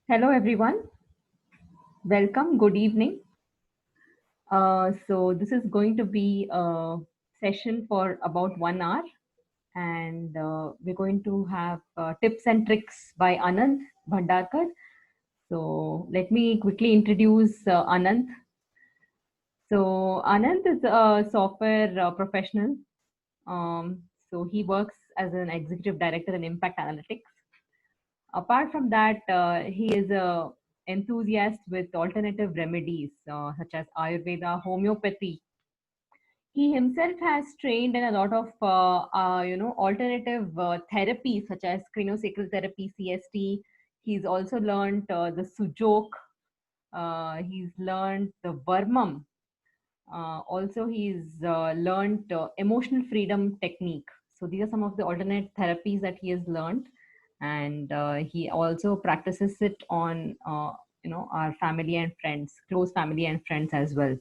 Hello, everyone. Welcome. Good evening. So, this is going to be a session for about 1 hour, and we're going to have tips and tricks by Anand Bhandarkar. So, let me quickly introduce Anand. So, Anand is a software professional. He works as an executive director in Impact Analytics. Apart from that, he is a enthusiast with alternative remedies such as Ayurveda, homeopathy. He himself has trained in a lot of alternative therapies such as craniosacral therapy, CST. He's also learned the Sujok. He's learned the Varmam. Also, he's learned emotional freedom technique. So these are some of the alternate therapies that he has learned, and he also practices it on our family and friends, close family and friends as well.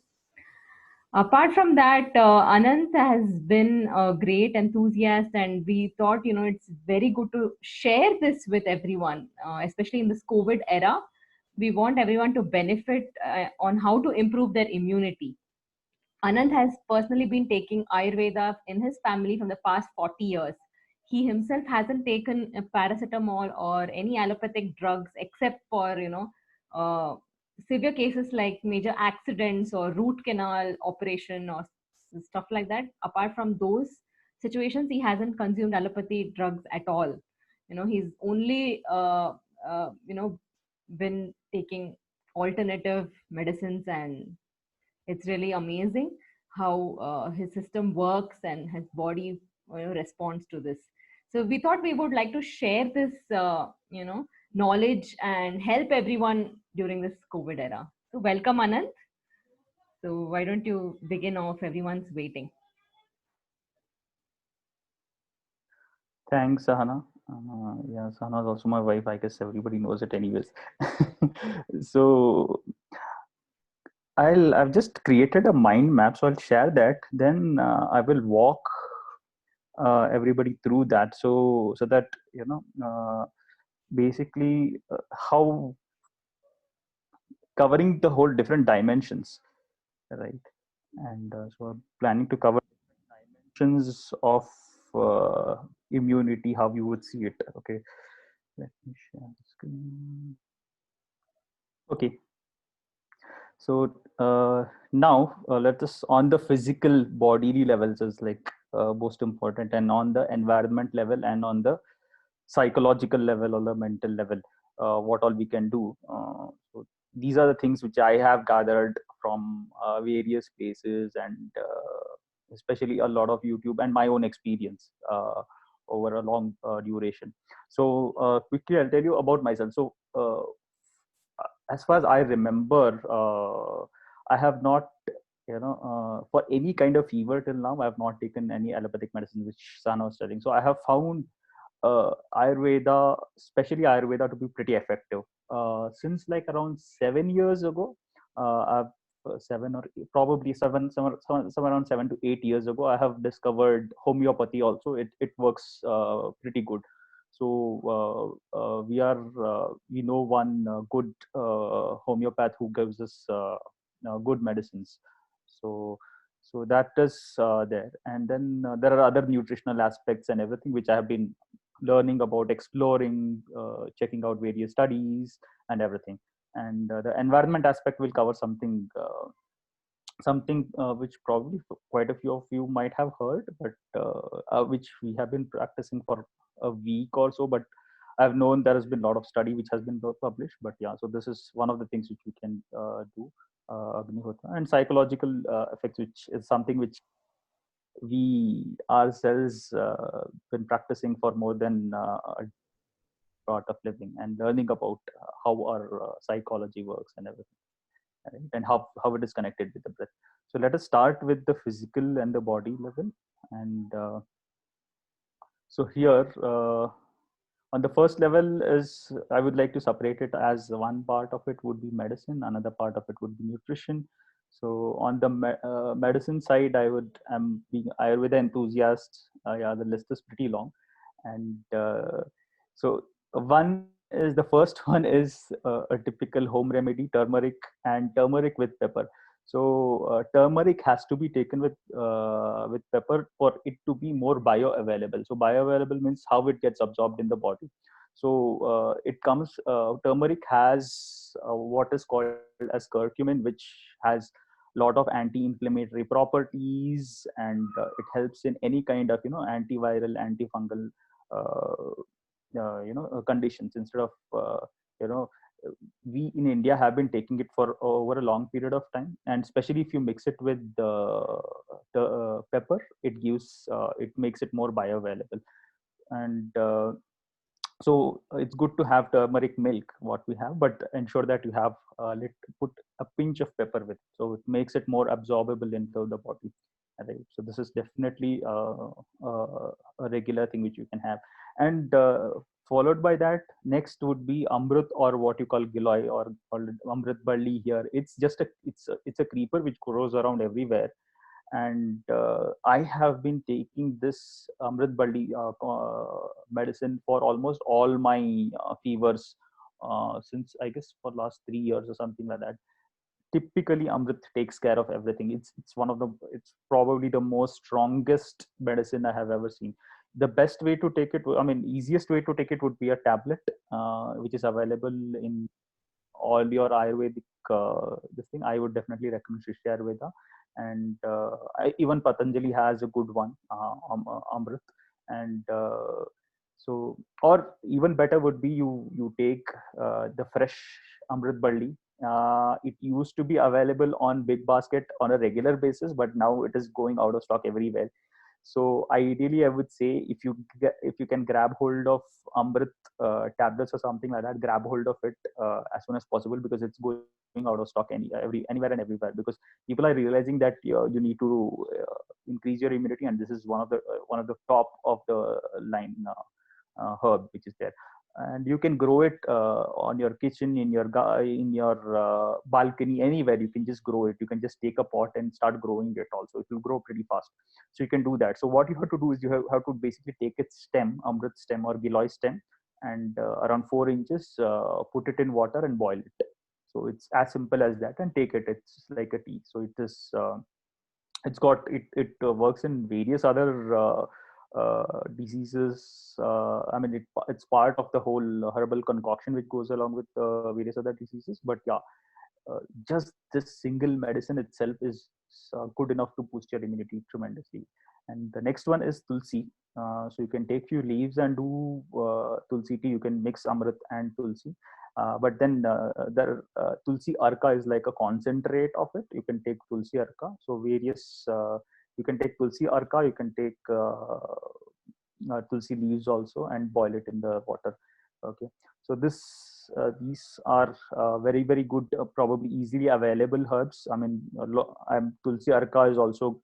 Apart from that, Anant has been a great enthusiast, and we thought it's very good to share this with everyone, especially in this COVID era. We want everyone to benefit on how to improve their immunity. Anand has personally been taking Ayurveda in his family from the past 40 years. He himself hasn't taken a paracetamol or any allopathic drugs except for, severe cases like major accidents or root canal operation or stuff like that. Apart from those situations, he hasn't consumed allopathy drugs at all. He's only, been taking alternative medicines, and it's really amazing how his system works and his body responds to this. So we thought we would like to share this knowledge and help everyone during this COVID era. So welcome, Anand. So why don't you begin off? Everyone's waiting. Thanks, Sahana. Yeah, Sahana is also my wife. I guess everybody knows it anyways. So I've just created a mind map, so I'll share that. Then I will walk everybody through that, so that basically how covering the whole different dimensions, right? And so I'm planning to cover dimensions of uh, immunity, how you would see it. Okay, let me share the screen. Okay, so now let us on the physical bodily levels is like most important, and on the environment level and on the psychological level or the mental level, what all we can do. So these are the things which I have gathered from various places, and especially a lot of YouTube and my own experience over a long duration. So quickly I'll tell you about myself. So as far as I remember, I have not, for any kind of fever till now, I have not taken any allopathic medicine, which Sana was telling. So I have found Ayurveda, especially Ayurveda, to be pretty effective. Since like around 7 years ago, I've seven or probably somewhere around 7 to 8 years ago, I have discovered homeopathy also. It works pretty good. So we know one good homeopath who gives us good medicines. So that is there, and then there are other nutritional aspects and everything which I have been learning about, exploring, checking out various studies and everything. And the environment aspect will cover something which probably quite a few of you might have heard, but which we have been practicing for a week or so. But I've known there has been a lot of study which has been published. But yeah, so this is one of the things which we can do, Agnihotra, and psychological effects, which is something which we ourselves been practicing for more than a part of living and learning about how our psychology works and everything, right? And how it is connected with the breath. So let us start with the physical and the body level. And so here, on the first level is, I would like to separate it as one part of it would be medicine, another part of it would be nutrition. So on the medicine side, I'm being Ayurveda enthusiast. Yeah, the list is pretty long. And so one is the first one is a typical home remedy, turmeric, and turmeric with pepper. So turmeric has to be taken with pepper for it to be more bioavailable. So bioavailable means how it gets absorbed in the body. So it comes. Turmeric has what is called as curcumin, which has a lot of anti-inflammatory properties, and it helps in any kind of antiviral, antifungal conditions. Instead of you know we in India have been taking it for over a long period of time, and especially if you mix it with the pepper, it makes it more bioavailable. And so it's good to have turmeric milk, what we have, but ensure that you have put a pinch of pepper with it, so it makes it more absorbable into the body. Right. So this is definitely a regular thing which you can have. And followed by that, next would be amrut, or what you call giloy, or called amrit balli here. It's just a creeper which grows around everywhere. And I have been taking this Amrit Balli medicine for almost all my fevers since, I guess, for last 3 years or something like that. Typically, Amrit takes care of everything. It's probably the most strongest medicine I have ever seen. The best way to take it, I mean, easiest way to take it would be a tablet, which is available in all your Ayurvedic this thing. I would definitely recommend Shishya Ayurveda, and even Patanjali has a good one, Amrit. And so, or even better would be you take the fresh Amrit Balli. It used to be available on Big Basket on a regular basis, but now it is going out of stock everywhere. So ideally, I would say if you can grab hold of Amrit tablets or something like that, grab hold of it as soon as possible, because it's going out of stock anywhere and everywhere. Because people are realizing that you need to increase your immunity, and this is one of the top of the line herb which is there. And you can grow it on your kitchen, in your balcony, anywhere. You can just grow it. You can just take a pot and start growing it. Also, it will grow pretty fast. So you can do that. So what you have to do is have to basically take its stem, Amrit stem or Giloy stem, and around 4 inches, put it in water and boil it. So it's as simple as that, and take it. It's like a tea. So it works in various other diseases. I mean, it's part of the whole herbal concoction which goes along with various other diseases. But yeah, just this single medicine itself is good enough to boost your immunity tremendously. And the next one is tulsi. So you can take few leaves and do tulsi tea. You can mix amrit and tulsi. But then tulsi arka is like a concentrate of it. You can take tulsi arka. So you can take tulsi arka. You can take tulsi leaves also, and boil it in the water. Okay. So these are very very good, probably easily available herbs. I mean, tulsi arka is also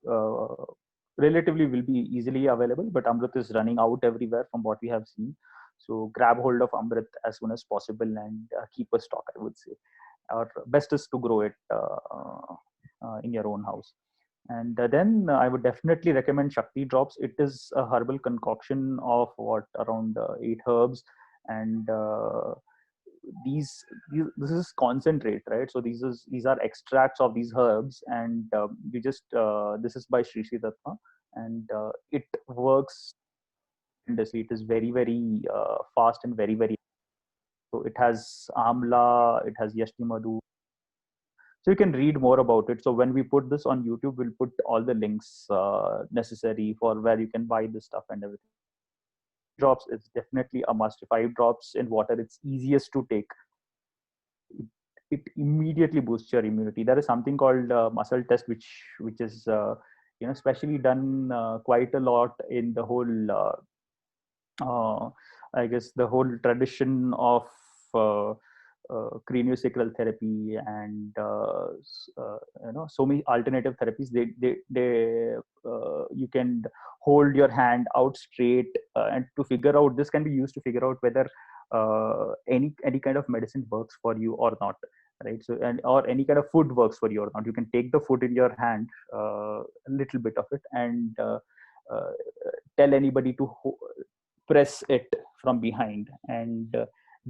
relatively will be easily available, but amrit is running out everywhere from what we have seen. So grab hold of amrit as soon as possible, and keep a stock, I would say. Or best is to grow it in your own house. And then I would definitely recommend Shakti drops. It is a herbal concoction of around 8 herbs, and this is concentrate, right? So these are extracts of these herbs, and you just this is by Sri Sri Datta, and it works tremendously. It is very very fast and very very. So it has amla, it has yashti madhu. So you can read more about it. So when we put this on YouTube, we'll put all the links necessary for where you can buy this stuff and everything. Drops is definitely a must. 5 drops in water, it's easiest to take. It immediately boosts your immunity. There is something called muscle test, which is especially done quite a lot in the whole I guess the whole tradition of craniosacral therapy, and so many alternative therapies. They you can hold your hand out straight, and to figure out, this can be used to figure out whether any kind of medicine works for you or not, right? So, and or any kind of food works for you or not. You can take the food in your hand, a little bit of it, and tell anybody to press it from behind, and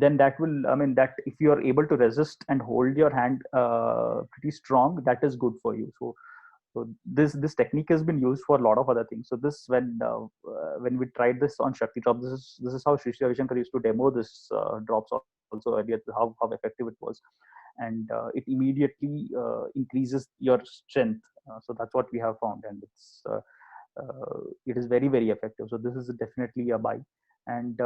then that will, I mean, that if you are able to resist and hold your hand pretty strong, that is good for you. So this technique has been used for a lot of other things. So this, when we tried this on Shakti drop, this is how Sri Sri Ravishankar used to demo this drops also earlier, how effective it was. And it immediately increases your strength. So that's what we have found, and it is very, very effective. So this is definitely a buy. And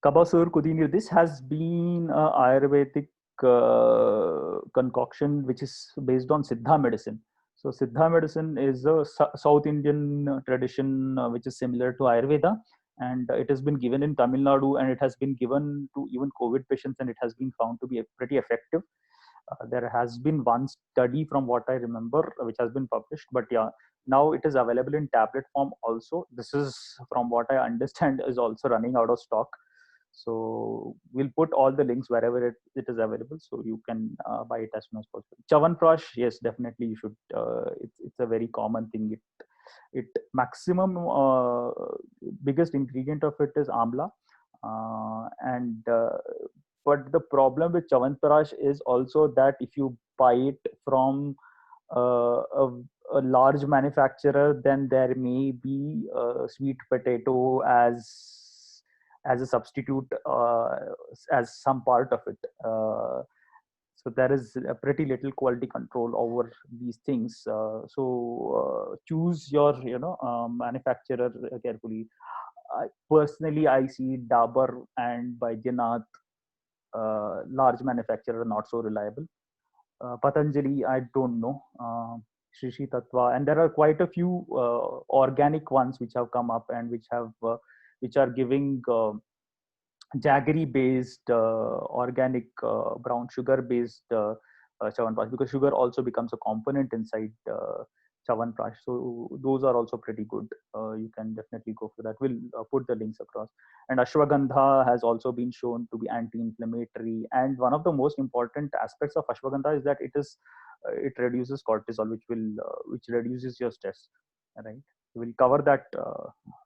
Kabasur Kudinir, this has been a Ayurvedic concoction which is based on Siddha medicine. So Siddha medicine is a South Indian tradition which is similar to Ayurveda, and it has been given in Tamil Nadu, and it has been given to even COVID patients, and it has been found to be pretty effective. There has been one study from what I remember which has been published, but yeah, now it is available in tablet form also. This is, from what I understand, is also running out of stock. So we'll put all the links wherever it is available, so you can buy it as soon as possible. Chawanprash, yes, definitely you should. It's a very common thing. It maximum biggest ingredient of it is amla, and but the problem with Chawanprash is also that if you buy it from a large manufacturer, then there may be sweet potato as a substitute, as some part of it. So there is a pretty little quality control over these things. Choose your manufacturer carefully. Personally, I see Dabur and Baidyanath, large manufacturer, not so reliable. Patanjali, I don't know. Shri Shri Tattva, and there are quite a few organic ones which have come up, and which are giving jaggery based organic brown sugar based chawanprash, because sugar also becomes a component inside chawanprash. So those are also pretty good. You can definitely go for that. We'll put the links across. And ashwagandha has also been shown to be anti-inflammatory, and one of the most important aspects of ashwagandha is that it reduces cortisol, which reduces your stress, right? We'll cover that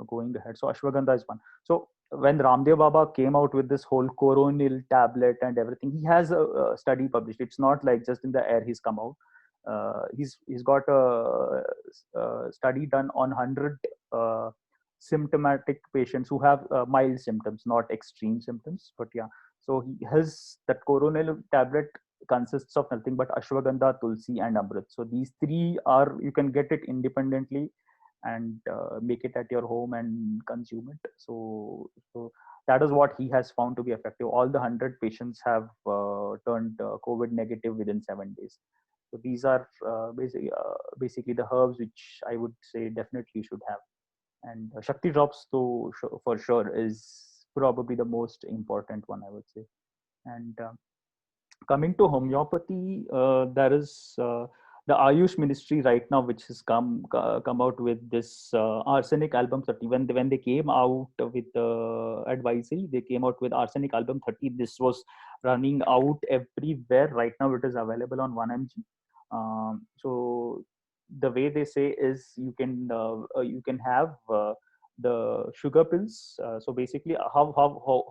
going ahead. So ashwagandha is one. So when Ramdev Baba came out with this whole coronil tablet and everything, he has a study published. It's not like just in the air he's come out. He's got a study done on 100 symptomatic patients who have mild symptoms, not extreme symptoms. But yeah, so his that coronil tablet consists of nothing but ashwagandha, tulsi, and amrit. So these three are, you can get it independently and make it at your home and consume it. So that is what he has found to be effective. All the 100 patients have turned COVID negative within 7 days. So these are basically the herbs which I would say definitely you should have. And Shakti drops, though, for sure, is probably the most important one, I would say. And coming to homeopathy, there is the Ayush Ministry right now, which has come out with this Arsenic Album 30. When they came out with the advisory, they came out with Arsenic Album 30. This was running out everywhere. Right now, it is available on 1mg. So the way they say is you can have the sugar pills. So basically, how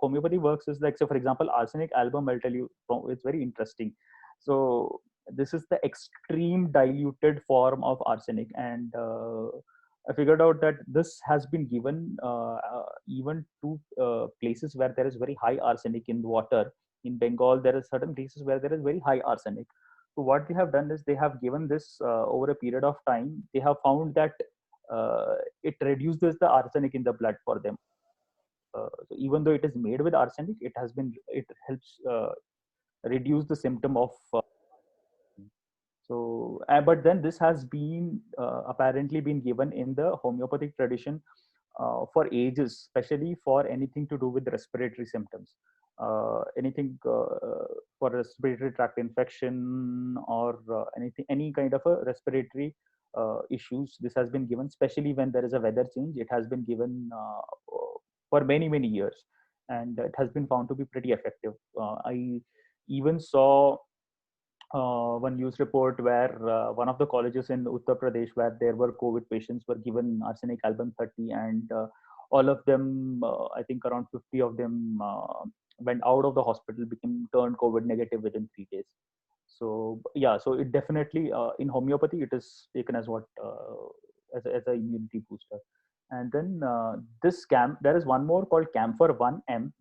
homeopathy works is like, so for example, Arsenic Album, I'll tell you, it's very interesting. So this is the extreme diluted form of arsenic, and I figured out that this has been given even to places where there is very high arsenic in water. In Bengal, there are certain places where there is very high arsenic. So what they have done is they have given this over a period of time. They have found that it reduces the arsenic in the blood for them. So even though it is made with arsenic, it helps reduce the symptom of. But then this has been apparently been given in the homeopathic tradition for ages, especially for anything to do with respiratory symptoms, anything for respiratory tract infection, or any kind of a respiratory issues. This has been given, especially when there is a weather change. It has been given for many years, and it has been found to be pretty effective. I even saw one news report where one of the colleges in Uttar Pradesh, where there were COVID patients, were given Arsenic Album 30, and all of them, I think around 50 of them went out of the hospital, became turned COVID negative within 3 days. So yeah, so it definitely in homeopathy it is taken as what as a immunity booster. And then there is one more called Camphor 1M.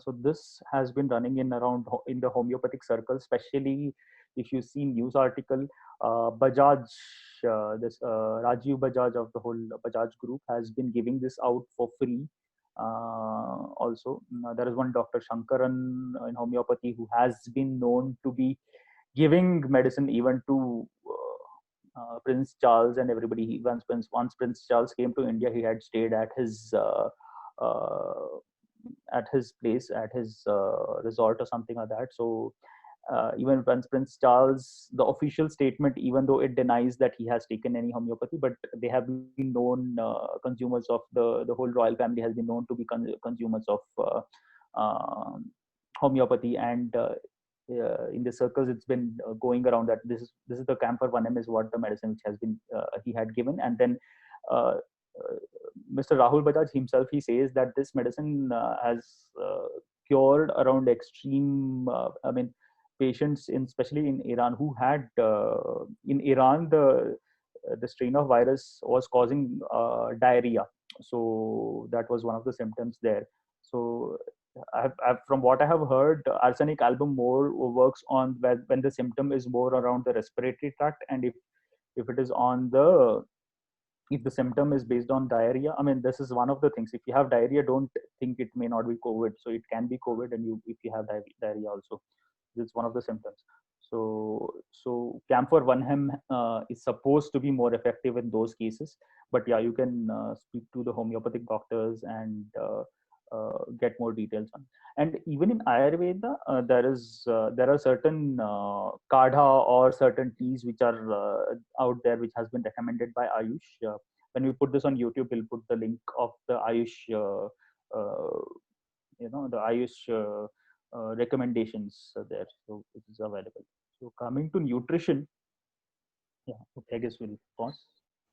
So this has been running in around in the homeopathic circle, especially if you see news article. Bajaj, this Rajiv Bajaj of the whole Bajaj group has been giving this out for free. Also, there is one Dr. Shankaran in homeopathy who has been known to be giving medicine even to Prince Charles and everybody. Once Prince Charles came to India, he had stayed uh, at his place, at his resort or something like that. So even when Prince Charles, the official statement, even though it denies that he has taken any homeopathy, but they have been known consumers of the whole royal family has been known to be consumers of homeopathy. And in the circles it's been going around that this is the Camphor 1M is what the medicine which has been he had given. And then uh, Mr. Rahul Bajaj himself, he says that this medicine has cured around extreme patients in especially in Iran who had in Iran the strain of virus was causing diarrhea. So that was one of the symptoms there. So from what I have heard, arsenic album more works on when the symptom is more around the respiratory tract, and if it is on the if the symptom is based on diarrhea. I mean, this is one of the things. If you have diarrhea, don't think it may not be COVID. So it can be COVID, and if you have diarrhea also, it's one of the symptoms. So Camphor 1M is supposed to be more effective in those cases. But yeah, you can speak to the homeopathic doctors and get more details on. And even in Ayurveda, there are certain kadha or certain teas which are out there which has been recommended by Ayush. When we put this on YouTube, we'll put the link of the Ayush, the Ayush recommendations there, so it is available. So coming to nutrition, yeah, okay, I guess we'll pause.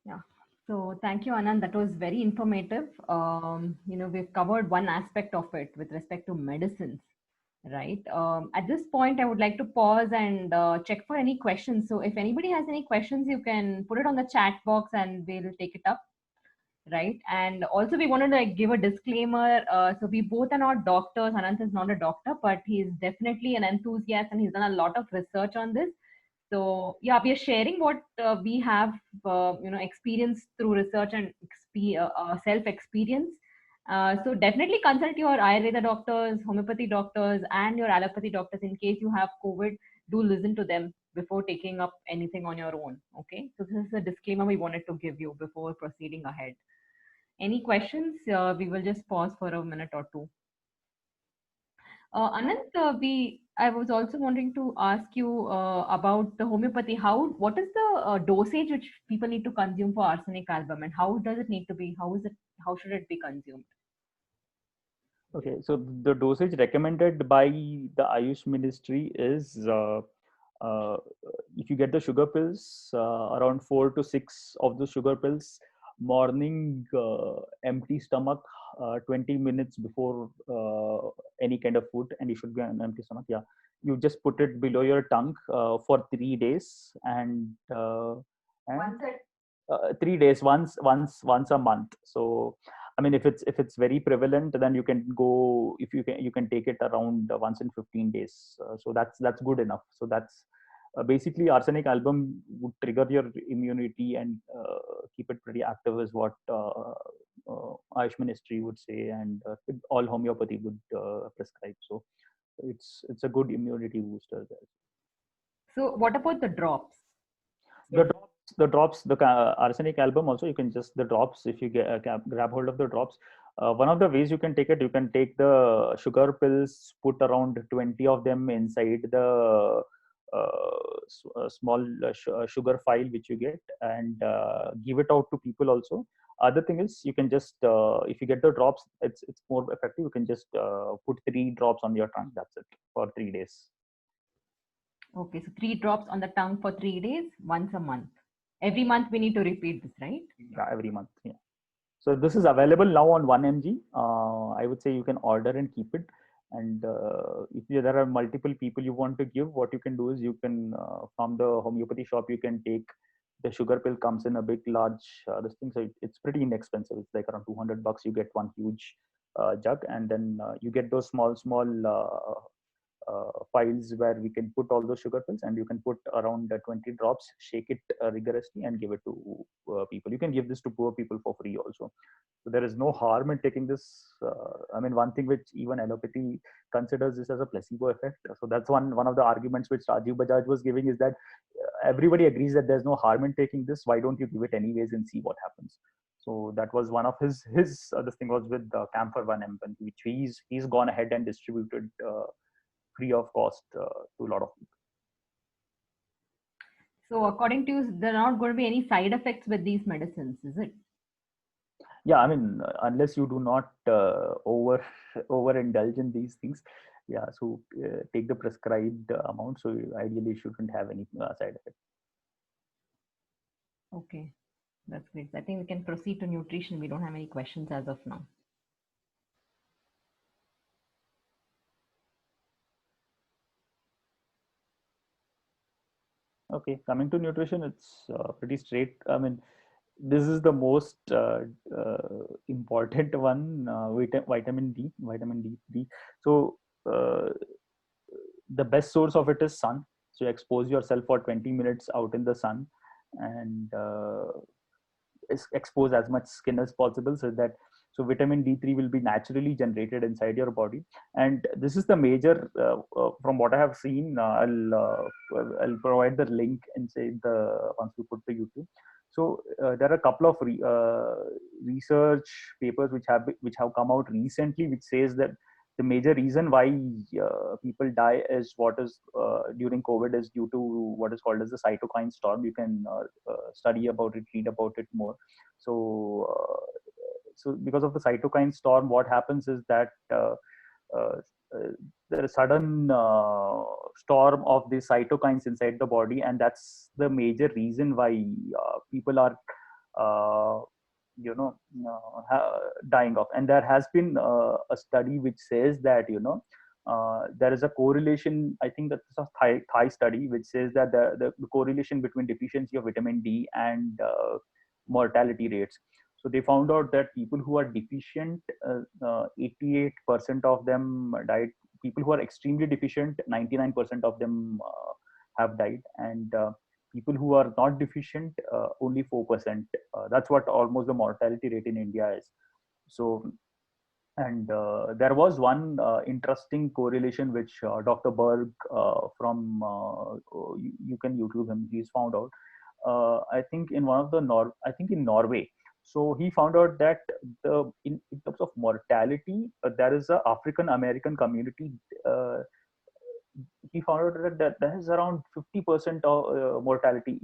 Yeah. So thank you, Anand. That was very informative. We've covered one aspect of it with respect to medicines, right? At this point, I would like to pause and check for any questions. So if anybody has any questions, you can put it on the chat box and we'll take it up, right? And also, we wanted to give a disclaimer. So we both are not doctors. Anand is not a doctor, but he's definitely an enthusiast and he's done a lot of research on this. So yeah, we are sharing what we have experienced through research and self experience. So definitely consult your Ayurveda doctors, homeopathy doctors, and your allopathy doctors in case you have COVID. Do listen to them before taking up anything on your own. Okay, so this is a disclaimer we wanted to give you before proceeding ahead. Any questions? We will just pause for a minute or two. Anant, I was also wanting to ask you about the homeopathy. What is the dosage which people need to consume for arsenic album, and how does it need to be? How should it be consumed? Okay, so the dosage recommended by the Ayush Ministry is uh, if you get the sugar pills, around 4 to 6 of the sugar pills, morning, empty stomach, 20 minutes before any kind of food, and you should be on empty stomach. Yeah, you just put it below your tongue for 3 days, and 3 days once a month. So I mean, if it's very prevalent, then you can go, if you can take it around once in 15 days. So that's good enough. So that's basically arsenic album would trigger your immunity and keep it pretty active, is what Ayush Ministry would say, and all homeopathy would prescribe. So it's a good immunity booster there. So what about the drops? The arsenic album also, you can just the drops, if you grab hold of the drops. One of the ways you can take it, you can take the sugar pills, put around 20 of them inside the small sugar file which you get, and give it out to people also. Other thing is, you can just if you get the drops, it's more effective. You can just put 3 drops on your tongue, that's it, for 3 days. Okay, so 3 drops on the tongue for 3 days, once a month. Every month we need to repeat this, right? Yeah, every month. Yeah. So this is available now on 1 mg. I would say you can order and keep it. And if there are multiple people you want to give, what you can do is you can from the homeopathy shop you can take the sugar pill. Comes in a big large this thing, so it's pretty inexpensive. It's like around $200. You get one huge jug, and then you get those small files where we can put all those sugar pills, and you can put around 20 drops, shake it rigorously, and give it to people. You can give this to poor people for free also. So there is no harm in taking this. I mean, one thing which even allopathy considers this as a placebo effect. So that's one of the arguments which Rajiv Bajaj was giving, is that everybody agrees that there's no harm in taking this. Why don't you give it anyways and see what happens? So that was one of his this thing was with Camphor 1 mg, which he's gone ahead and distributed free of cost to a lot of people. So according to you, there are not going to be any side effects with these medicines, is it? Yeah, I mean, unless you do not overindulge in these things, yeah. So take the prescribed amount. So you ideally shouldn't have any side effects. Okay, that's great. I think we can proceed to nutrition. We don't have any questions as of now. Okay, coming to nutrition, it's pretty straight. I mean, this is the most important one, vitamin D, vitamin D3. So the best source of it is sun. So you expose yourself for 20 minutes out in the sun, and expose as much skin as possible, so that vitamin D3 will be naturally generated inside your body. And this is the major from what I have seen. I'll provide the link inside the once we put the YouTube. So there are a couple of research papers which have come out recently, which says that the major reason why people die is during COVID is due to what is called as the cytokine storm. You can study about it, read about it more. So because of the cytokine storm, what happens is that uh, there is a sudden storm of the cytokines inside the body, and that's the major reason why people are uh, dying off. And there has been a study which says that there is a correlation. I think that's a Thai study which says that the correlation between deficiency of vitamin D and mortality rates. So they found out that people who are deficient, 88% of them died. People who are extremely deficient, 99% of them have died. And people who are not deficient, only 4%. That's what almost the mortality rate in India is. So, and there was one interesting correlation which Dr. Berg from you can YouTube him. He's found out. I think in one of the I think in Norway. So he found out that in terms of mortality, there is a African American community. He found out that there is around 50% of mortality,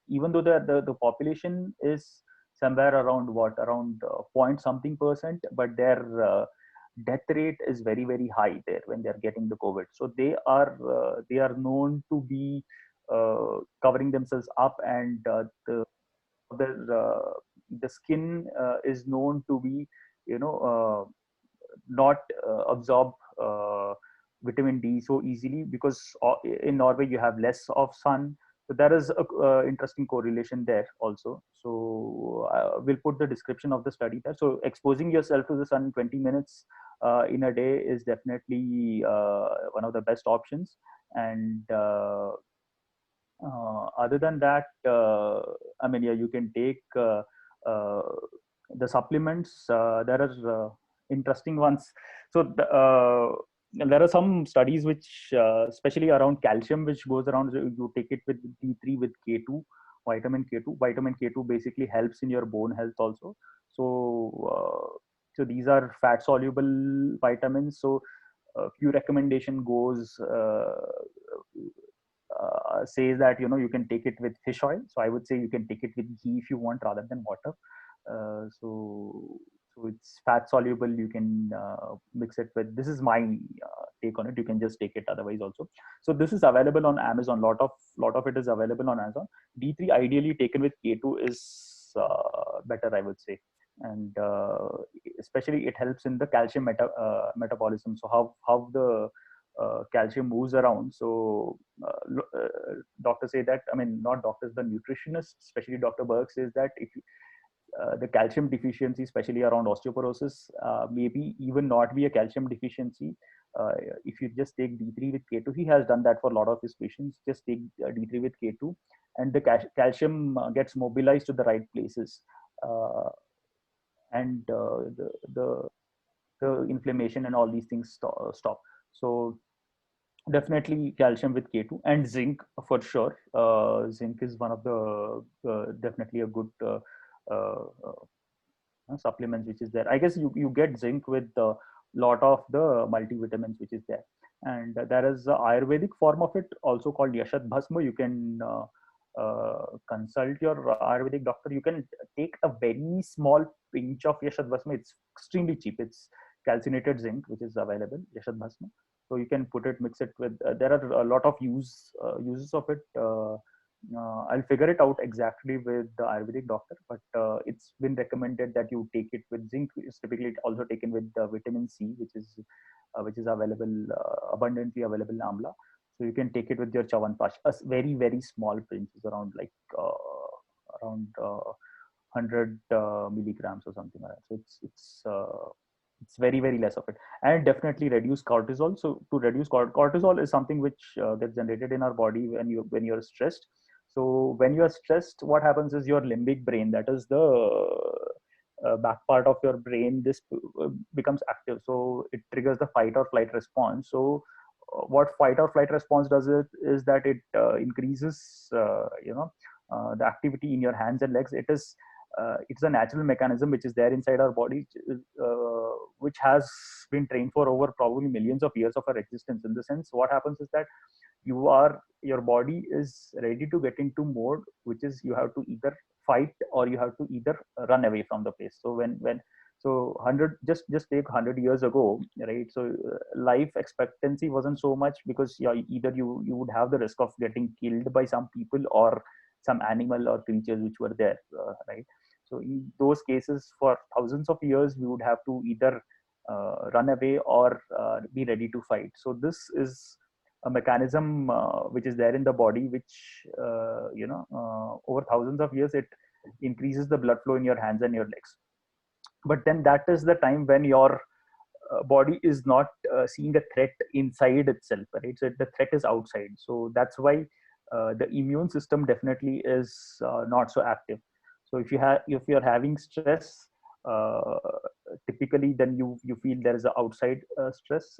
even though the population is somewhere around around point something percent, but their death rate is very high there when they are getting the COVID. So they are known to be covering themselves up, and the the skin is known to be not absorb vitamin D so easily, because in Norway you have less of sun. So there is a interesting correlation there also. So we'll put the description of the study there. So exposing yourself to the sun 20 minutes in a day is definitely one of the best options. And other than that, I mean, yeah, you can take uh, the supplements. There are interesting ones. So there are some studies which, especially around calcium, which goes around. You take it with D3 with K2, vitamin K2. Vitamin K2 basically helps in your bone health also. So these are fat soluble vitamins. So a few recommendation goes. Says that you can take it with fish oil. So I would say you can take it with ghee if you want, rather than water. So it's fat soluble. You can mix it with. This is my take on it. You can just take it otherwise also. So this is available on Amazon. Lot of it is available on Amazon. D3 ideally taken with K2 is better, I would say. and especially it helps in the calcium metabolism. So how the calcium moves around. So doctors say that, I mean, not doctors, the nutritionists, especially Dr. Berg, says that if you, the calcium deficiency, especially around osteoporosis, maybe even not be a calcium deficiency. If you just take D3 with K2, he has done that for a lot of his patients. Just take D3 with K2, and the calcium gets mobilized to the right places, and the inflammation and all these things stop. So definitely calcium with K2 and zinc for sure. Zinc is one of the definitely a good supplements which is there. I guess you get zinc with a lot of the multivitamins which is there. And there is a Ayurvedic form of it also called Yashat Bhasma. You can consult your Ayurvedic doctor. You can take a very small pinch of Yashat Bhasma. It's extremely cheap. It's calcinated zinc which is available, Yashat Bhasma. So you can put it, mix it with. There are a lot of uses of it. I'll figure it out exactly with the Ayurvedic doctor, but it's been recommended that you take it with zinc. It's typically also taken with vitamin C, which is available abundantly available in Amla. So you can take it with your Chyawanprash. A very small pinch is around like around 100 milligrams or something like that. So it's very less of it, and definitely reduce cortisol. So to reduce cortisol is something which gets generated in our body when you're stressed. So when you are stressed, what happens is your limbic brain, that is the back part of your brain, this becomes active. So it triggers the fight or flight response. So what fight or flight response does it is that it increases the activity in your hands and legs. It's a natural mechanism which is there inside our body, which has been trained for over probably millions of years of our existence. In the sense, what happens is that your body is ready to get into mode, which is you have to either fight or you have to either run away from the place. So when so 100, just take 100 years ago, right? So life expectancy wasn't so much, because either you would have the risk of getting killed by some people or some animal or creatures which were there, right? So in those cases, for thousands of years, we would have to either run away or be ready to fight. So this is a mechanism which is there in the body, which over thousands of years, it increases the blood flow in your hands and your legs. But then that is the time when your body is not seeing a threat inside itself, right? So the threat is outside. So that's why the immune system definitely is not so active. So if you're having stress, uh, typically then you feel there is a outside stress,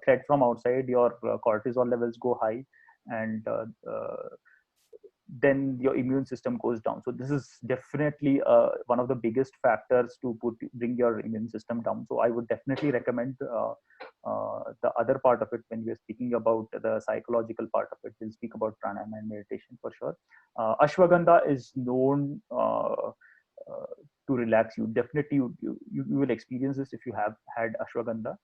threat from outside. Your cortisol levels go high, and then your immune system goes down. So this is definitely one of the biggest factors to bring your immune system down. So I would definitely recommend the other part of it. When we're speaking about the psychological part of it, we'll speak about pranayama and meditation for sure. Ashwagandha is known to relax you. Definitely you will experience this if you have had ashwagandha.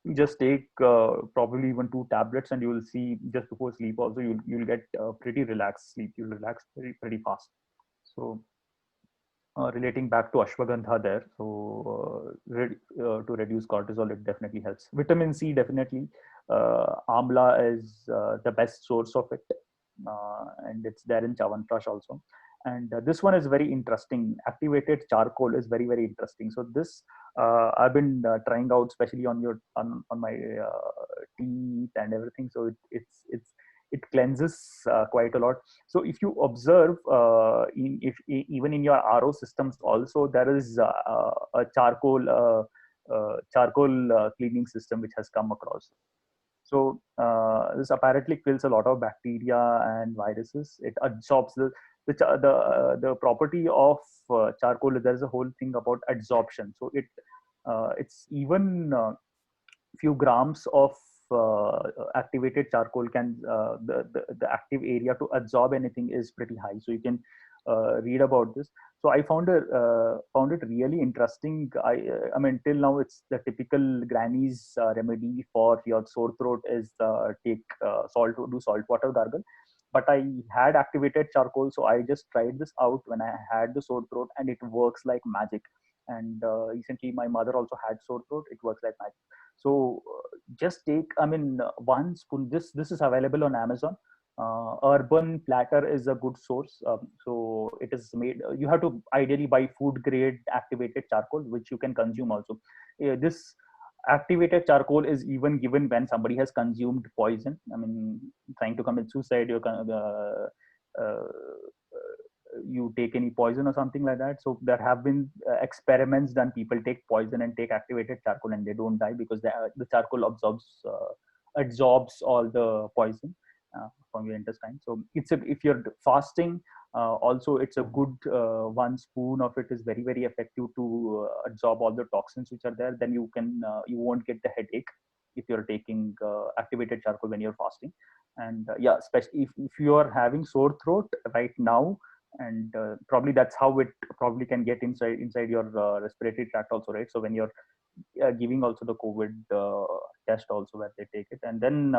You just take probably even 2 tablets, and you will see just before sleep also you'll get pretty relaxed sleep. You'll relax pretty fast. So relating back to ashwagandha there, so to reduce cortisol, it definitely helps. Vitamin C, definitely. Amla is the best source of it, and it's there in Chyawanprash also. And this one is very interesting. Activated charcoal is very interesting. So this I've been trying out, especially on my teeth and everything. So it cleanses quite a lot. So if you observe, even in your RO systems also, there is a charcoal cleaning system which has come across. So this apparently kills a lot of bacteria and viruses. It absorbs the property of charcoal. There's a whole thing about adsorption. So it's even few grams of activated charcoal can the active area to absorb anything is pretty high. So you can read about this. So I found it really interesting. I mean, till now it's the typical granny's remedy for your sore throat is take salt, do salt water gargle. but I had activated charcoal, so I just tried this out when I had the sore throat, and it works like magic. And recently my mother also had sore throat, it works like magic. So just take, I mean, 1 spoon. This is available on Amazon. Urban Platter is a good source. So it is made, you have to ideally buy food grade activated charcoal, which you can consume also. This activated charcoal is even given when somebody has consumed poison. I mean, trying to commit suicide, you take any poison or something like that. So there have been experiments done. People take poison and take activated charcoal, and they don't die because the charcoal absorbs all the poison from your intestine. So if you're fasting, also it's a good 1 spoon of it is very very effective to absorb all the toxins which are there. Then you won't get the headache if you're taking activated charcoal when you're fasting. And yeah, especially if you are having sore throat right now, and probably that's how it probably can get inside your respiratory tract also, right? So when you're giving also the COVID test also, where they take it, and then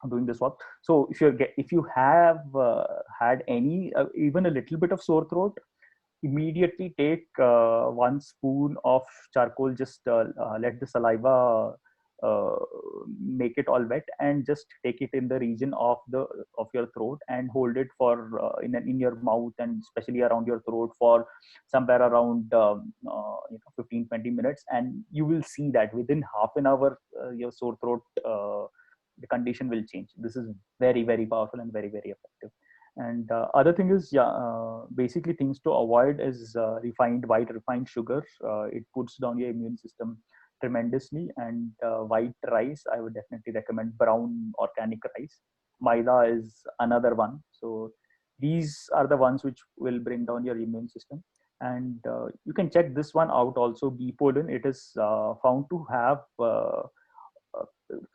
doing the swab. So if you have had any even a little bit of sore throat, immediately take 1 spoon of charcoal. Just let the saliva uh, make it all wet, and just take it in the region of your throat, and hold it for in your mouth, and especially around your throat, for somewhere around 15-20 minutes, and you will see that within half an hour your sore throat, the condition will change. This is very very powerful and very very effective. And other thing is, yeah, basically things to avoid is refined sugar. It puts down your immune system tremendously. And white rice, I would definitely recommend brown organic rice. Maida is another one. So these are the ones which will bring down your immune system. And you can check this one out also, bee pollen. It is found to have uh,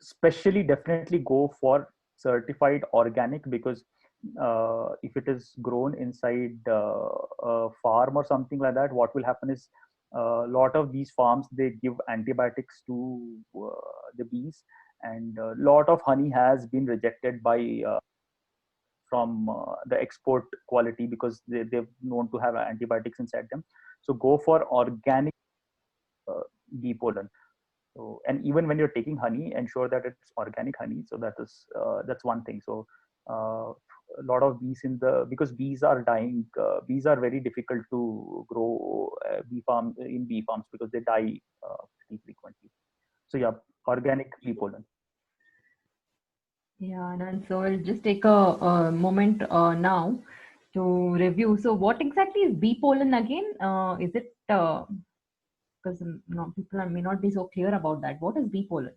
especially definitely go for certified organic, because if it is grown inside a farm or something like that, what will happen is a lot of these farms, they give antibiotics to the bees, and a lot of honey has been rejected by from the export quality, because they've known to have antibiotics inside them. So go for organic uh, bee pollen. So, and even when you're taking honey, ensure that it's organic honey. So that's one thing. So a lot of bees because bees are dying. Bees are very difficult to grow bee farms, because they die pretty frequently. So yeah, organic bee pollen. Yeah, and so I'll just take a moment now to review. So, what exactly is bee pollen again? Is it because people may not be so clear about that? What is bee pollen?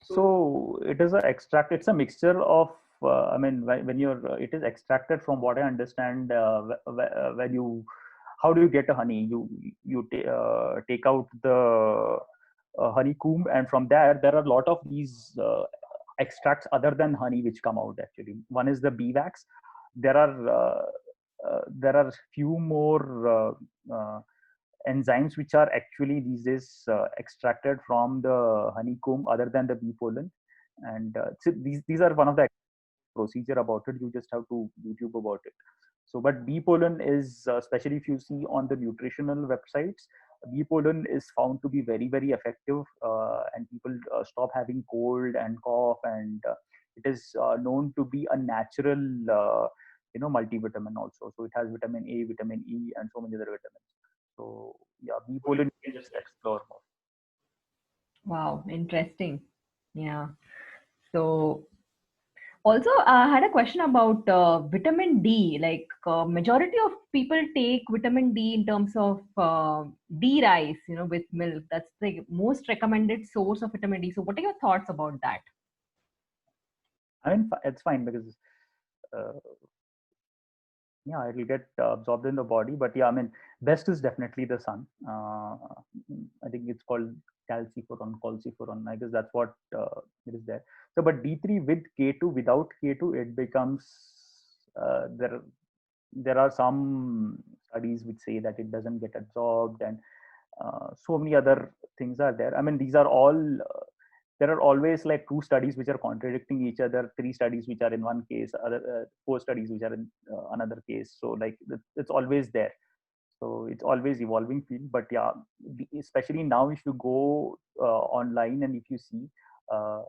So it is a extract. It's a mixture of. I mean, when you're, it is extracted from what I understand. When you, how do you get a honey? You take out the honeycomb, and from there are a lot of these extracts other than honey which come out. Actually, one is the bee wax. There are few more. Enzymes which are actually these days extracted from the honeycomb other than the bee pollen. And so these are one of the procedure about it. You just have to YouTube about it. So but bee pollen is especially if you see on the nutritional websites, bee pollen is found to be very very effective, and people stop having cold and cough. And it is known to be a natural multivitamin also. So it has vitamin A, vitamin E, and so many other vitamins. So yeah, bee pollen you can just explore more. Wow, interesting. Yeah. So, also, I had a question about vitamin D. Like, majority of people take vitamin D in terms of D rice, with milk. That's the most recommended source of vitamin D. So, what are your thoughts about that? I mean, it's fine because uh, yeah, it'll get absorbed in the body. But yeah, I mean, best is definitely the sun. I think it's called calciferon. I guess that's what it is there. So but D3 with K2, without K2, it becomes there are some studies which say that it doesn't get absorbed, and so many other things are there. I mean, these are all there are always like two studies which are contradicting each other, three studies which are in one case, other four studies which are in another case. So like it's always there. So it's always evolving field. But yeah, especially now, if you go online and if you see, uh,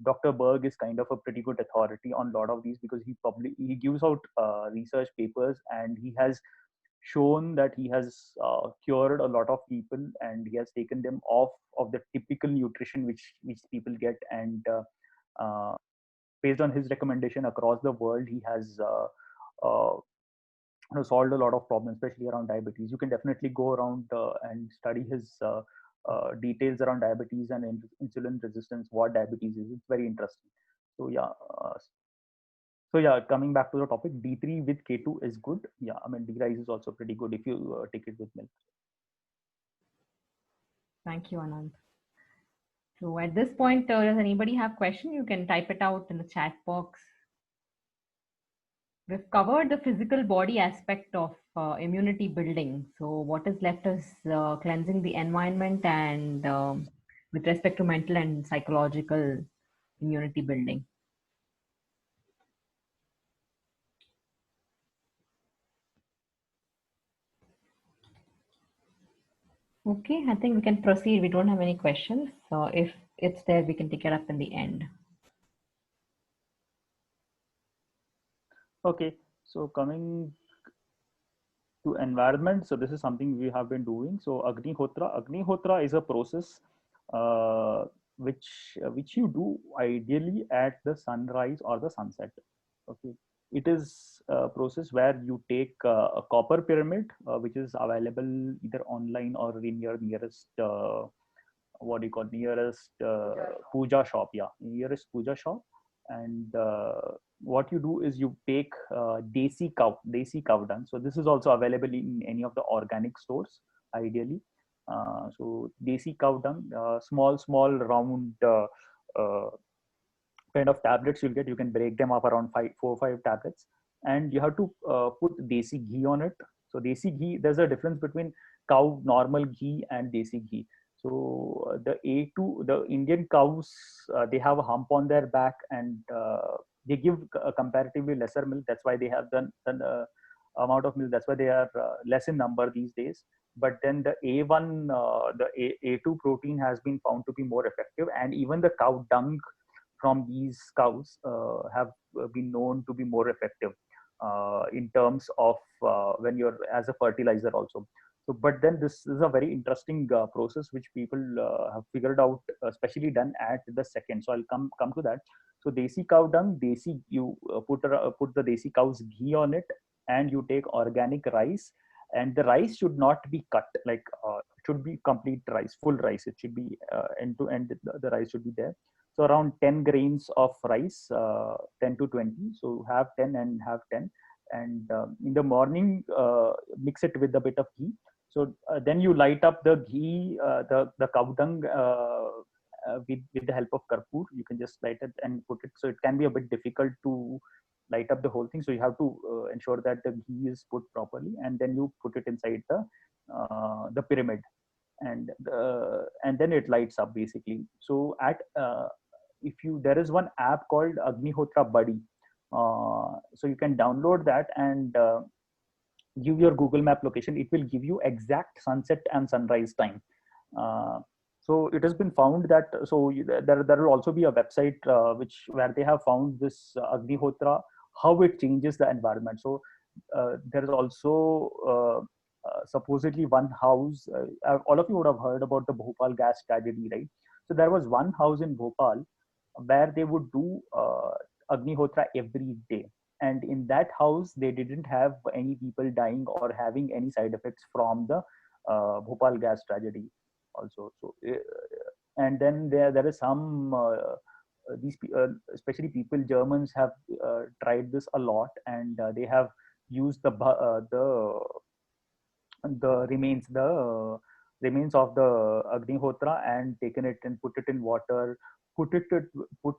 Dr. Berg is kind of a pretty good authority on a lot of these, because he gives out research papers, and he has shown that he has cured a lot of people, and he has taken them off of the typical nutrition which people get. And based on his recommendation across the world, he has uh, solved a lot of problems, especially around diabetes. You can definitely go around and study his details around diabetes and insulin resistance, what diabetes is. It's very interesting. So yeah, coming back to the topic, D3 with K2 is good. Yeah, I mean, D-rice is also pretty good if you take it with milk. Thank you, Anand. So at this point, does anybody have question? You can type it out in the chat box. We've covered the physical body aspect of immunity building. So what is left is cleansing the environment and with respect to mental and psychological immunity building. Okay, I think we can proceed. We don't have any questions. So if it's there, we can take it up in the end. Okay, so coming to environment, so this is something we have been doing. So Agnihotra is a process uh, which you do ideally at the sunrise or the sunset. Okay, it is a process where you take a copper pyramid, which is available either online or in your nearest what do you call, nearest puja shop. Yeah, nearest puja shop. And what you do is you take desi cow dung. So this is also available in any of the organic stores ideally. So desi cow dung, small round uh, kind of tablets you'll get. You can break them up around 4 or 5 tablets, and you have to put desi ghee on it. So desi ghee, there's a difference between cow normal ghee and desi ghee. So the A2, the Indian cows, they have a hump on their back, and they give a comparatively lesser milk. That's why they have the amount of milk. That's why they are less in number these days. But then the A1, A2 protein has been found to be more effective, and even the cow dung from these cows have been known to be more effective in terms of when you're as a fertilizer also. So, but then this is a very interesting process which people have figured out, especially done at the second. So I'll come to that. So desi cow dung, desi, you put the desi cow's ghee on it, and you take organic rice, and the rice should not be cut, like it should be complete rice, full rice. It should be end to end. The rice should be there. So around 10 grains of rice, 10 to 20. So have 10 and have 10. And in the morning, mix it with a bit of ghee. So then you light up the ghee, the cow dung with the help of karpoor. You can just light it and put it. So it can be a bit difficult to light up the whole thing. So you have to ensure that the ghee is put properly, and then you put it inside the pyramid, and then it lights up basically. So at if you there is one app called Agnihotra Buddy. So you can download that and give your Google Map location. It will give you exact sunset and sunrise time. So it has been found that there will also be a website where they have found this Agnihotra, how it changes the environment. So there is also supposedly one house. All of you would have heard about the Bhopal gas tragedy, right? So there was one house in Bhopal where they would do Agnihotra every day. And in that house, they didn't have any people dying or having any side effects from the Bhopal gas tragedy also. So, and then there is some, especially people, Germans have tried this a lot, and they have used the remains of the Agnihotra and taken it and put it in water, put it put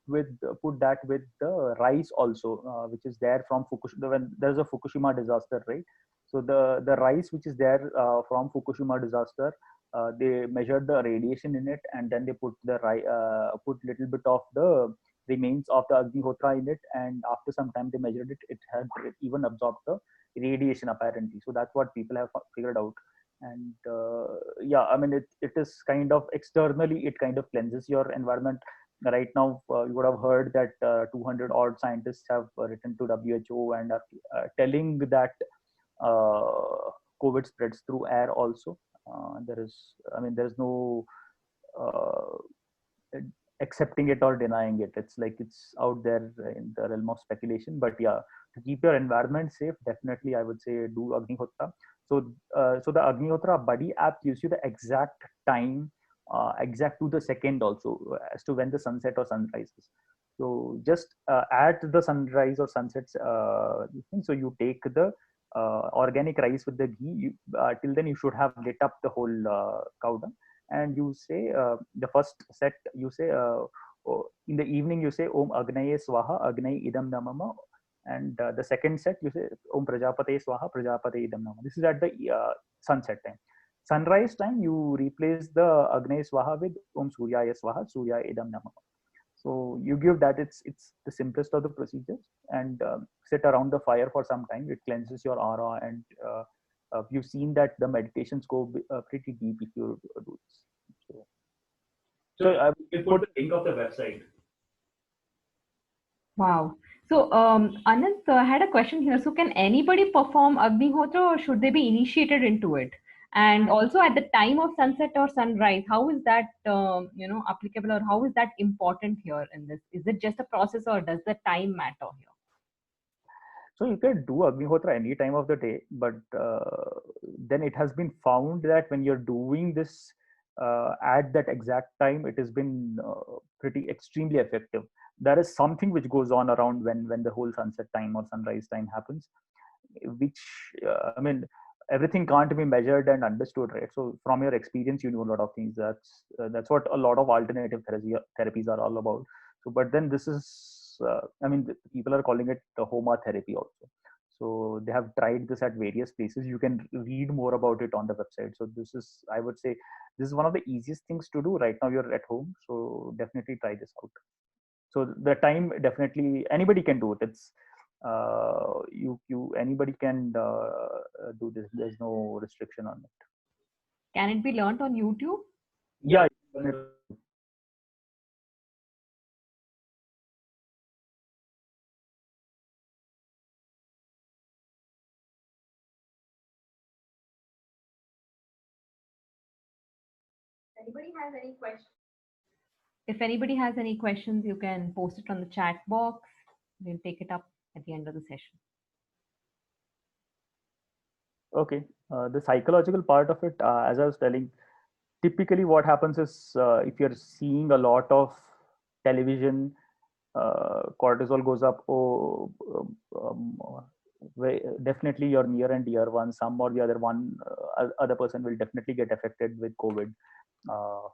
that with the rice also, which is there from Fukushima when there's a Fukushima disaster, right? So the rice which is there from Fukushima disaster, they measured the radiation in it, and then they put put little bit of the remains of the Agnihotra in it, and after some time they measured it. It had even absorbed the radiation apparently. So that's what people have figured out. And yeah, I mean, it is kind of externally, it kind of cleanses your environment. Right now, you would have heard that 200 odd scientists have written to WHO and are telling that uh, COVID spreads through air also. There is no uh, accepting it or denying it. It's like it's out there in the realm of speculation. But yeah, to keep your environment safe, definitely I would say do Agnihotra. So the Agnihotra Buddy app gives you the exact time, exact to the second also, as to when the sunset or sunrise is. So just at the sunrise or sunsets, so you take the organic rice with the ghee. Till then, you should have lit up the whole cow dung, and you say the first set, you say in the evening, you say Om Agnaye Swaha Agnay Idam Namama, and the second set you say Om Prajapate Swaha Prajapate Idam Namama. This is at the sunset time. Sunrise time, you replace the Agnay Swaha with Om Suryaya Swaha Surya Idam Namama. So you give that. It's the simplest of the procedures, and sit around the fire for some time. It cleanses your aura, and you've seen that the meditations go pretty deep if you do this. So I We'll put the link of the website. Wow. So, Anant, I had a question here. So, can anybody perform Agnihotra or should they be initiated into it? And also at the time of sunset or sunrise, how is that, applicable, or how is that important here in this? Is it just a process or does the time matter here? So you can do Agnihotra any time of the day, but then it has been found that when you're doing this at that exact time, it has been pretty extremely effective. There is something which goes on around when the whole sunset time or sunrise time happens, which everything can't be measured and understood, right? So from your experience, you know a lot of things. That's what a lot of alternative therapies are all about. So, but then this is, people are calling it the Homa therapy also. So they have tried this at various places. You can read more about it on the website. So this is, I would say, this is one of the easiest things to do right now. You're at home, so definitely try this out. So the time, definitely anybody can do it. It's you anybody can do this. There's no restriction on it. Can it be learned on YouTube? Yeah. Anybody has any questions? If anybody has any questions, you can post it on the chat box. We'll take it up at the end of the session. Okay. The psychological part of it, as I was telling, typically what happens is if you're seeing a lot of television, cortisol goes up. Definitely your near and dear one, some or the other one, other person will definitely get affected with COVID. Uh,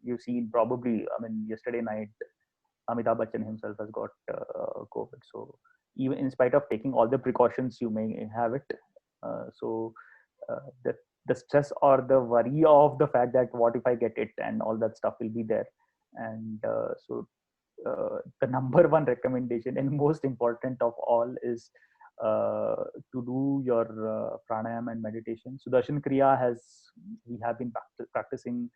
you've seen probably, yesterday night, Amitabh Bachchan himself has got COVID. So even in spite of taking all the precautions, you may have it. So the stress or the worry of the fact that what if I get it and all that stuff will be there. And the number one recommendation and most important of all is to do your pranayama and meditation. Sudarshan Kriya we have been practicing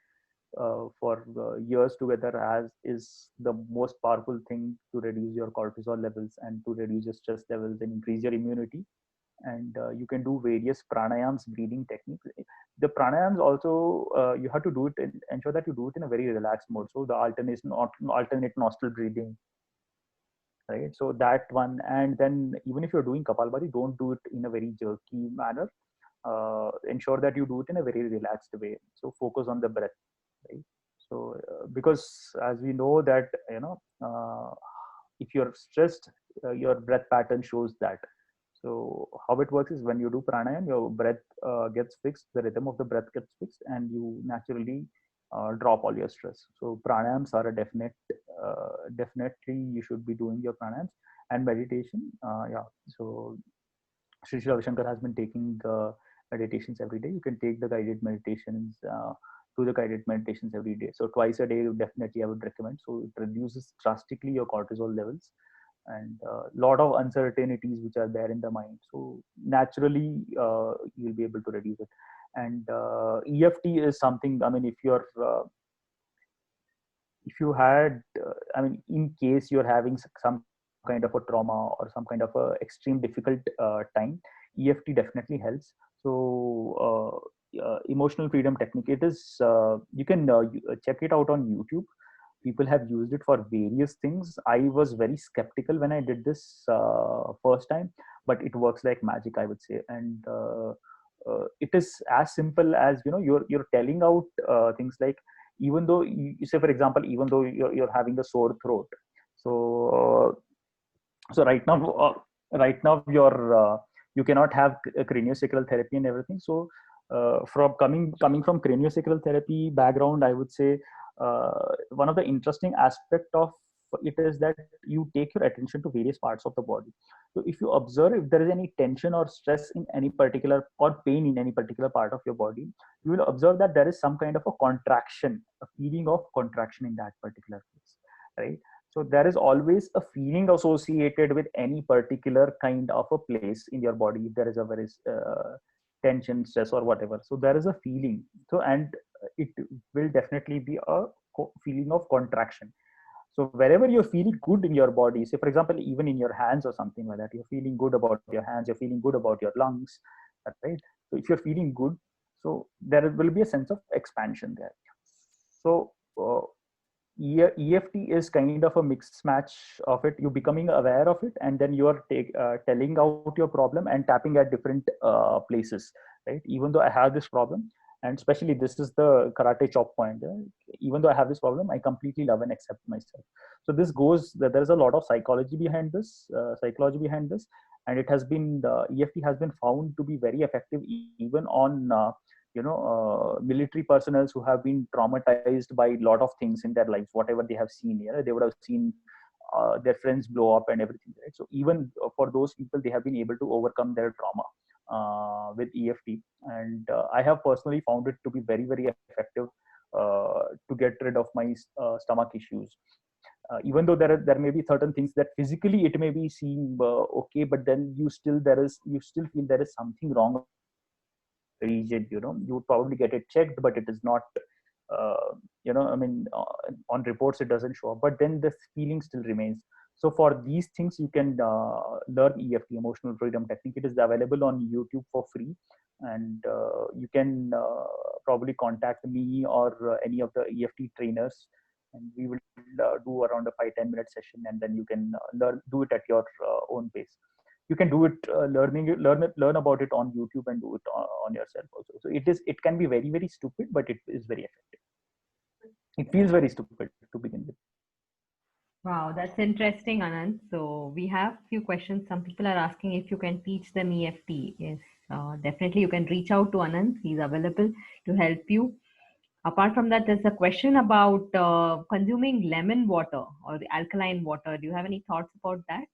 for years together, as is the most powerful thing to reduce your cortisol levels and to reduce your stress levels and increase your immunity. And you can do various pranayams, breathing techniques. The pranayams also, you have to do it ensure that you do it in a very relaxed mode. So the alternate nostril breathing, right? So that one. And then even if you're doing Kapalbhati, don't do it in a very jerky manner. Ensure that you do it in a very relaxed way. So focus on the breath, right? So because as we know that if you're stressed, your breath pattern shows that. So how it works is when you do pranayam, your breath gets fixed, the rhythm of the breath gets fixed, and you naturally drop all your stress. So pranayams are a definitely you should be doing your pranayams and meditation. Yeah. So Sri Ravi Shankar has been taking meditations every day. You can take the guided meditations, do the guided meditations every day. So twice a day, definitely I would recommend. So it reduces drastically your cortisol levels and a lot of uncertainties which are there in the mind. So naturally, you'll be able to reduce it. And EFT is something. I mean, if you had, I mean, in case you're having some kind of a trauma or some kind of a extreme difficult time, EFT definitely helps. So emotional freedom technique, it is, you can check it out on YouTube. People have used it for various things. I was very skeptical when I did this first time, but it works like magic, I would say. And it is as simple as, you're telling out things like, even though you say, for example, even though you're having a sore throat, so right now you cannot have a craniosacral therapy and everything. So from coming from craniosacral therapy background, I would say one of the interesting aspect of it is that you take your attention to various parts of the body. So if you observe if there is any tension or stress in any particular, or pain in any particular part of your body, you will observe that there is some kind of a contraction, a feeling of contraction in that particular place, right? So there is always a feeling associated with any particular kind of a place in your body. If there is a very tension, stress, or whatever, so there is a feeling. So, and it will definitely be a feeling of contraction. So wherever you're feeling good in your body, say for example, even in your hands or something like that, you're feeling good about your hands, you're feeling good about your lungs, right? So if you're feeling good, so there will be a sense of expansion there. So EFT is kind of a mixed match of it. You becoming aware of it, and then you are telling out your problem and tapping at different places, right? Even though I have this problem, and especially this is the karate chop point. Even though I have this problem, I completely love and accept myself. So this goes. There is a lot of psychology behind this, and it has been, EFT has been found to be very effective even on military personnel who have been traumatized by a lot of things in their lives, whatever they have seen. They would have seen their friends blow up and everything, right? So even for those people, they have been able to overcome their trauma with EFT. And I have personally found it to be very, very effective to get rid of my stomach issues. Even though there may be certain things that physically it may be seem okay, but then you still feel there is something wrong region. You would probably get it checked, but it is not, I mean, on reports it doesn't show up, but then the feeling still remains. So for these things, you can learn EFT, emotional freedom technique. It is available on YouTube for free, and you can probably contact me or any of the EFT trainers, and we will do around a 5-10 minute session, and then you can do it at your own pace. You can do it, learn about it on YouTube, and do it on yourself also. So it can be very, very stupid, but it is very effective. It feels very stupid to begin with. Wow, that's interesting, Anand. So we have few questions. Some people are asking if you can teach them EFT. Yes, definitely you can reach out to Anand. He's available to help you. Apart from that, there's a question about consuming lemon water or the alkaline water. Do you have any thoughts about that?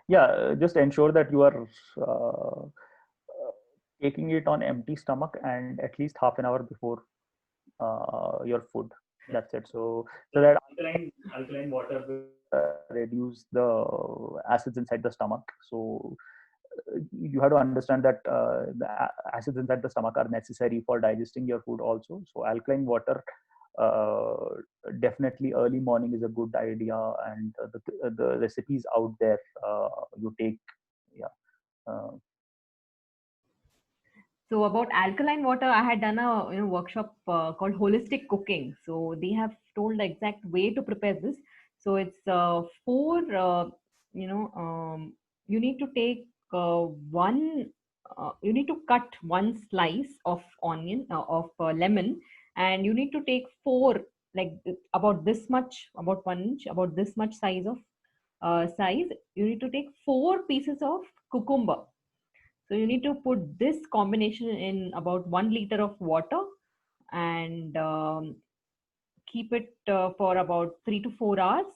Yeah, just ensure that you are taking it on empty stomach and at least half an hour before your food. That's it. So that alkaline water will reduce the acids inside the stomach. So you have to understand that the acids inside the stomach are necessary for digesting your food also. So alkaline water, definitely early morning is a good idea, and the recipes out there, you take. Yeah. So about alkaline water, I had done a workshop called Holistic Cooking. So they have told the exact way to prepare this. So it's four. You need to take one. You need to cut one slice of onion of lemon, and you need to take four, like about this much, about 1 inch, about this much size. You need to take 4 pieces of cucumber. So you need to put this combination in about 1 liter of water, and keep it for about 3 to 4 hours,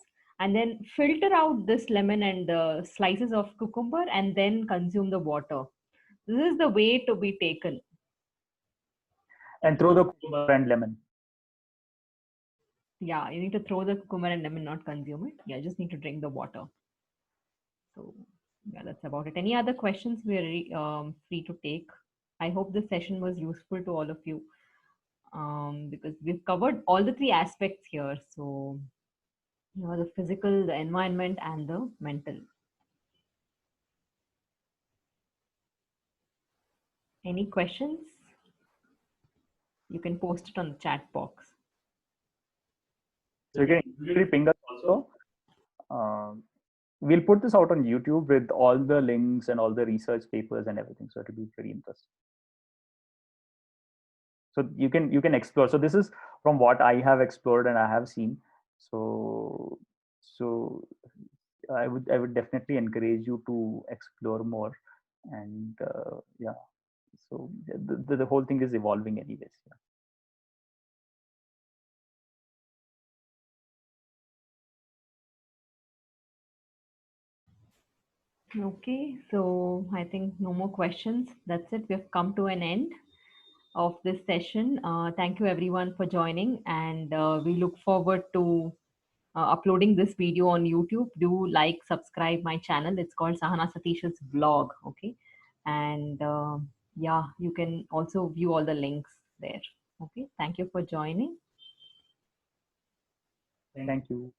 and then filter out this lemon and the slices of cucumber, and then consume the water. This is the way to be taken. And throw the cucumber and lemon. Yeah, you need to throw the cucumber and lemon, not consume it. Yeah, you just need to drink the water. So yeah, that's about it. Any other questions? We are free to take. I hope this session was useful to all of you, because we've covered all the three aspects here. So the physical, the environment, and the mental. Any questions? You can post it on the chat box. So you can usually ping us also. We'll put this out on YouTube with all the links and all the research papers and everything. So it'll be very interesting. So you can explore. So this is from what I have explored and I have seen. So I would definitely encourage you to explore more. And yeah, so the whole thing is evolving anyways. Yeah. Okay, so I think no more questions. That's it. We've come to an end of this session. Thank you everyone for joining, and we look forward to uploading this video on YouTube. Do like, subscribe my channel. It's called Sahana Satish's vlog. Okay, and yeah, you can also view all the links there. Okay, thank you for joining. Thank you.